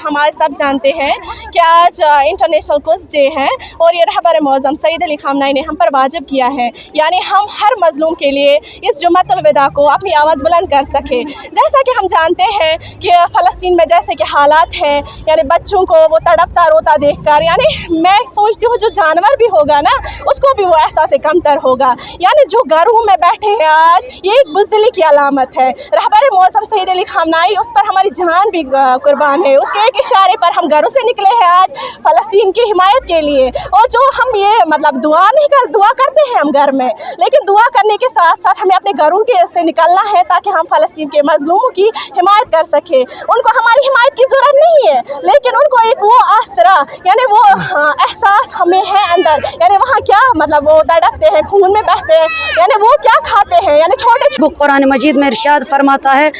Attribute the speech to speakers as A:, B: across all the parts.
A: हमारे सब जानते हैं कि आज इंटरनेशनल कुड्स डे है और ये रहबर मौज़म सईद अली ख़ामनेई ने हम पर वाजिब किया है, यानी हम हर मज़लूम के लिए इस जुम्मतुल विदा को अपनी आवाज़ बुलंद कर सके। जैसा कि हम जानते हैं कि फ़लस्तीन में जैसे कि हालात हैं, यानी बच्चों को वो तड़पता रोता देखकर, यानी मैं सोचती हूँ जो जानवर भी होगा ना उसको भी वो एहसास कमतर होगा। यानी जो घरों में बैठे हैं आज, ये एक बुज़दिली की अलामत है। रहबर मौज़म सईद अली ख़ामनेई, उस पर हमारी जान भी कुर्बान है। उसके एक इशारे पर हम घरों से निकले हैं आज फ़लस्तीन की हिमायत के लिए। और जो हम ये दुआ करते हैं हम घर में, लेकिन दुआ करने के साथ साथ हमें अपने घरों के से निकलना है ताकि हम फ़लस्तीन के मज़लूमों की हिमायत कर सकें। उनको हमारी हिमायत की ज़रूरत नहीं है, लेकिन उनको एक वो आसरा, यानी वो एहसास हमें है अंदर, यानी वहाँ क्या वो तड़पते हैं, खून में बहते हैं, यानी वो क्या खाते हैं, यानी छोटे
B: कुरान मजीद में इरशाद फरमाता है,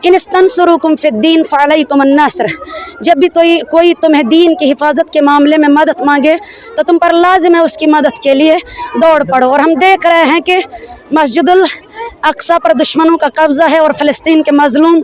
B: इन इस्तंसुरुकुम फिद्दीन फअलैकुम अन्नस्र। जब भी कोई तुम्हें दीन की हिफाजत के मामले में मदद मांगे तो तुम पर लाजिम है उसकी मदद के लिए दौड़ पड़ो। और हम देख रहे हैं कि मस्जिदुल अक्सा पर दुश्मनों का कब्ज़ा है और फ़लस्तीन के मज़लूम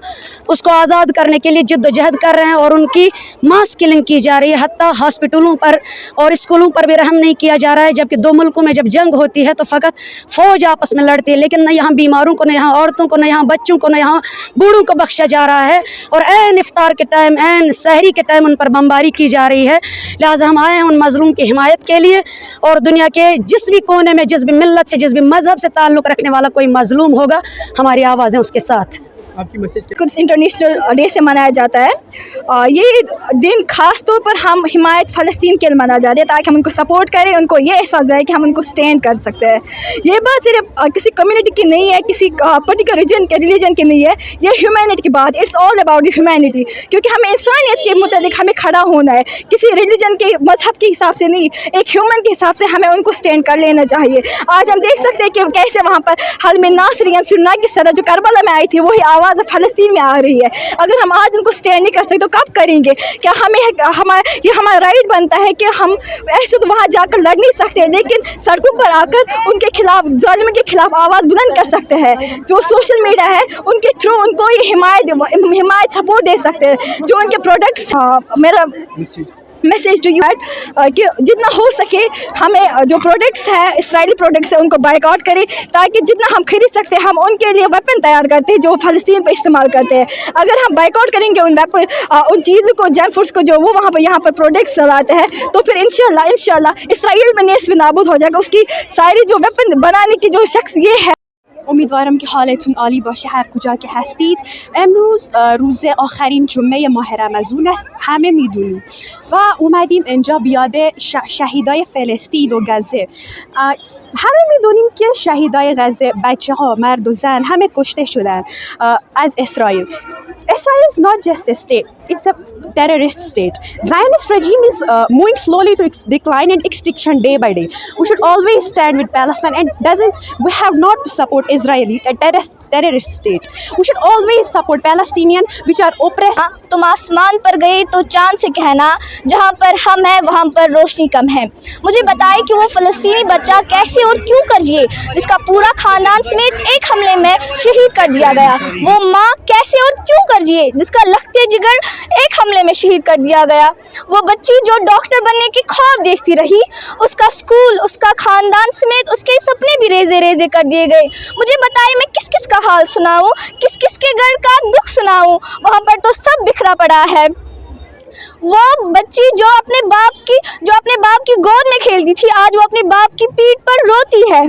B: उसको आज़ाद करने के लिए जिद्दोजहद कर रहे हैं और उनकी मास किलिंग की जा रही है। हत्ता हॉस्पिटलों पर और स्कूलों पर भी रहम नहीं किया जा रहा है, जबकि दो मुल्कों में जब जंग होती है तो फ़कत फ़ौज आपस में लड़ती है, लेकिन न यहाँ बीमारों को, न यहाँ औरतों को, न यहाँ बच्चों को, न यहाँ बूढ़ों को बख्शा जा रहा है। और ऐन इफ्तार के टाइम, ऐन सहरी के टाइम उन पर बमबारी की जा रही है। लिहाजा हम आए हैं उन मज़लूम की हिमायत के लिए, और दुनिया के जिस भी कोने में, जिस भी मिल्लत से, जिस भी मज़हब से ताल्लुक़ रखने वाला कोई मज़लूम होगा, हमारी आवाज़ें उसके साथ।
C: आपकी मैसेज
A: कुड्स इंटरनेशनल डे से मनाया जाता है। ये दिन ख़ास तौर पर हम हिमायत फ़लस्तीन के लिए मनाया जाता है ताकि हम उनको सपोर्ट करें, उनको ये एहसास रहे कि हम उनको स्टैंड कर सकते हैं। ये बात सिर्फ किसी कम्युनिटी की नहीं है, किसी पर्टिकुलर रिलीजन की नहीं है, ये ह्यूमैनिटी की बात, it's all about the humanity. क्योंकि हमें इंसानियत के मुताबिक हमें खड़ा होना है, किसी रिलीजन के मजहब के हिसाब से नहीं, एक ह्यूमन के हिसाब से हमें उनको स्टैंड कर लेना चाहिए। आज हम देख सकते हैं कि कैसे वहाँ पर हज़म नासरियन सुन्ना की सदा जो करबला में आई थी वही आवाज़ फ़लस्तीन में आ रही है। अगर हम आज उनको स्टैंड नहीं कर सकते तो कब करेंगे? क्या ये हमारा राइट बनता है कि हम ऐसे तो वहाँ जाकर लड़ नहीं सकते, लेकिन सड़कों पर आकर उनके खिलाफ, ज़ालिम के खिलाफ आवाज़ बुलंद कर सकते हैं। जो सोशल मीडिया है उनके थ्रू उनको ये हिमायत सपोर्ट दे सकते हैं। जो उनके प्रोडक्ट्स, मेरा मैसेज टू यू कि जितना हो सके हमें जो प्रोडक्ट्स हैं, इसराइली प्रोडक्ट्स हैं, उनको बाइकआउट करें ताकि जितना हम खरीद सकते हैं हम उनके लिए वेपन तैयार करते हैं जो फ़लस्तीन पर इस्तेमाल करते हैं। अगर हम बाइकआउट करेंगे उन वेपन, उन चीज़ों को, जंक फूड्स को जो वो वहाँ पर यहाँ पर प्रोडक्ट्स चलाते हैं, तो फिर इंशाल्लाह इसराइल में नेस भी नाबूद हो जाएगा। उसकी सारी जो वेपन बनाने की जो शख्स ये है.
D: امیدوارم که حالتون عالی باشه هر کجا که هستید. امروز روز آخرین جمعه ماه رمضان است، همه میدونیم و اومدیم اینجا بیاد شهیدای فلسطین و غزه. همه میدونیم که شهیدای غزه، بچه ها، مرد و زن همه کشته شدن از اسرائیل. Israel is not just a state, it's a terrorist state. Zionist regime is moving slowly to its decline and extinction day by day. We should always stand with Palestine and we have not to support Israeli, a terrorist state. We should always support Palestinian which are oppressed.
E: तुम आसमान पर गए तो चांद से कहना जहाँ पर हम हैं वहाँ पर रोशनी कम है। मुझे बताए कि वो फ़लस्तीनी बच्चा कैसे और क्यों करिए जिसका पूरा ख़ानदान समेत एक हमले में शहीद कर दिया गया। वो माँ कैसे और क्यों करिए जिसका लखते जिगर एक हमले में शहीद कर दिया गया। वो बच्ची जो डॉक्टर बनने की ख्वाब देखती रही, उसका स्कूल, उसका ख़ानदान समेत उसके सपने भी रेजे रेजे कर दिए गए। मुझे बताए मैं किस किस का हाल सुनाऊँ, किस किस के घर का दुख सुनाऊँ। वहाँ पर तो सब बिखरा पड़ा है। वो बच्ची जो अपने बाप की गोद में खेलती थी, आज वो अपने बाप की पीठ पर रोती है।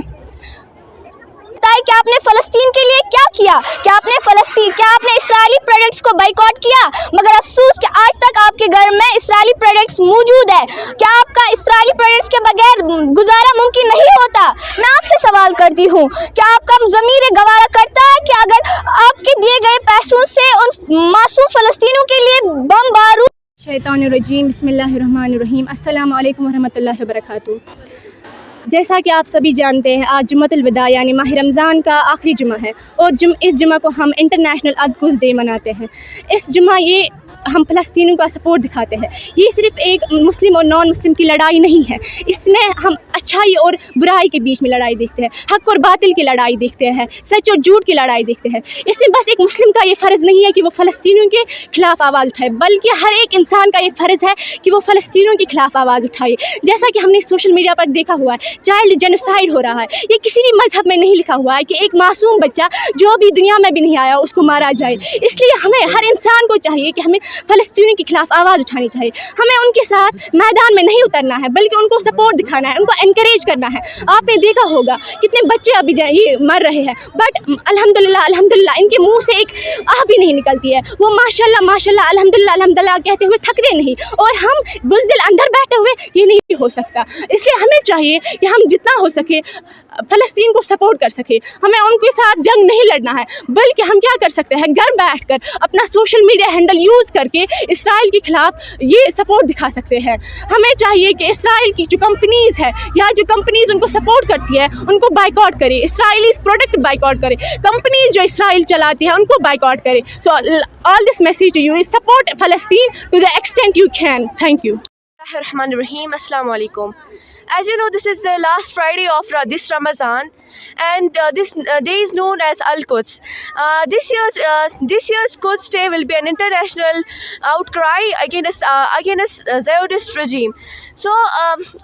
E: बताएं कि आपने फ़लस्तीन के लिए क्या किया, क्या आपने इस्राएली प्रोडक्ट्स को बाइकआउट किया, मगर अफसोस कि आज तक आपके घर में इस्राएली प्रोडक्ट्स मौजूद है। क्या आपका इस्राएली प्रोडक्ट्स के बगैर गुजारा मुमकिन नहीं होता? मैं आपसे सवाल करती हूँ, क्या आपका ज़मीर गवारा करता है कि अगर आपके दिए गए पैसों से उन मासूम फ़लस्तीनियों के लिए बम बारूद
C: शैतानुर्रजीम बिस्मिल्लाहिर्रहमानिर्रहीम अस्सलामु अलैकुम वरहमतुल्लाहि वबरकातुहू। जैसा कि आप सभी जानते हैं, आज जुम्मतुल विदा यानी माह रमज़ान का आखिरी जुमा है और इस जुमा को हम इंटरनेशनल अल-कुद्स डे मनाते हैं। इस जुमा ये हम फ़लस्तीनियों का सपोर्ट दिखाते हैं। ये सिर्फ़ एक मुस्लिम और नॉन मुस्लिम की लड़ाई नहीं है, इसमें हम अच्छाई और बुराई के बीच में लड़ाई देखते हैं, हक़ और बातिल की लड़ाई देखते हैं, सच और झूठ की लड़ाई देखते हैं। इसमें बस एक मुस्लिम का ये फ़र्ज़ नहीं है कि वो फ़लस्तीनियों के ख़िलाफ़ आवाज़ उठाए, बल्कि हर एक इंसान का ये फ़र्ज़ है कि वो फ़लस्तीनियों के ख़िलाफ़ आवाज़ उठाए। जैसा कि हमने सोशल मीडिया पर देखा हुआ है, चाइल्ड जेनोसाइड हो रहा है। ये किसी भी मज़हब में नहीं लिखा हुआ है कि एक मासूम बच्चा जो अभी दुनिया में भी नहीं आया उसको मारा जाए। इसलिए हमें हर इंसान को चाहिए कि हमें फ़लस्तीनियों के खिलाफ आवाज़ उठानी चाहिए। हमें उनके साथ मैदान में नहीं उतरना है, बल्कि उनको सपोर्ट दिखाना है, उनको एनकरेज करना है। आपने देखा होगा कितने बच्चे अभी ये मर रहे हैं, बट अल्हम्दुलिल्लाह इनके मुंह से एक आह भी नहीं निकलती है। वो माशाल्लाह माशाल्लाह अल्हम्दुलिल्लाह कहते हुए थकते नहीं, और हम बुज़दिल अंदर बैठे हुए ये नहीं हो सकता। इसलिए हमें चाहिए कि हम जितना हो सके फ़लस्तीन को सपोर्ट कर सके। हमें उनके साथ जंग नहीं लड़ना है, बल्कि हम क्या कर सकते हैं, घर बैठकर अपना सोशल मीडिया हैंडल यूज़ करके इस्राइल के ख़िलाफ़ ये सपोर्ट दिखा सकते हैं। हमें चाहिए कि इस्राइल की जो कंपनीज़ है या जो कंपनीज़ उनको सपोर्ट करती है उनको बाइकआउट करे, इस्राइलीज़ प्रोडक्ट बाइकआउट करे, कंपनीज़ जो इस्राइल चलाती है उनको बाइकआउट करे। So all this message to you is support फ़लस्तीन to the extent you can. Thank you.
F: Bismillahirrahmanirrahim. Assalamu alaikum. As you know, this is the last Friday of this Ramadan, and this day is known as Al-Quds. This year's Quds Day will be an international outcry against Zionist regime. So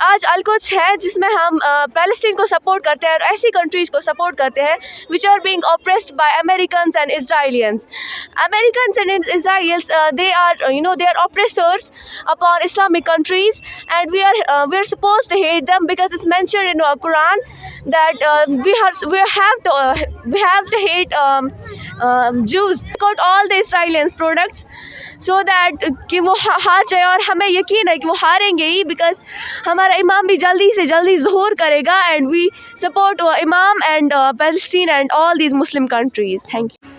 F: आज Al-Quds है जिसमें हम Palestine को support करते हैं और ऐसी countries को सपोर्ट करते हैं which are being oppressed by Americans and Israelis. Americans and Israelis they are oppressors upon Islamic countries, and we are supposed to hate them because it's mentioned in our Quran that we have to hate Jews. Got all the Israelis products so that कि वो हार जाए, और हमें यकीन है कि वो हारेंगे ही, बिकॉज हमारा इमाम भी जल्दी से जल्दी ज़ुहूर करेगा, एंड वी सपोर्ट इमाम and Palestine and all these Muslim countries. Thank you.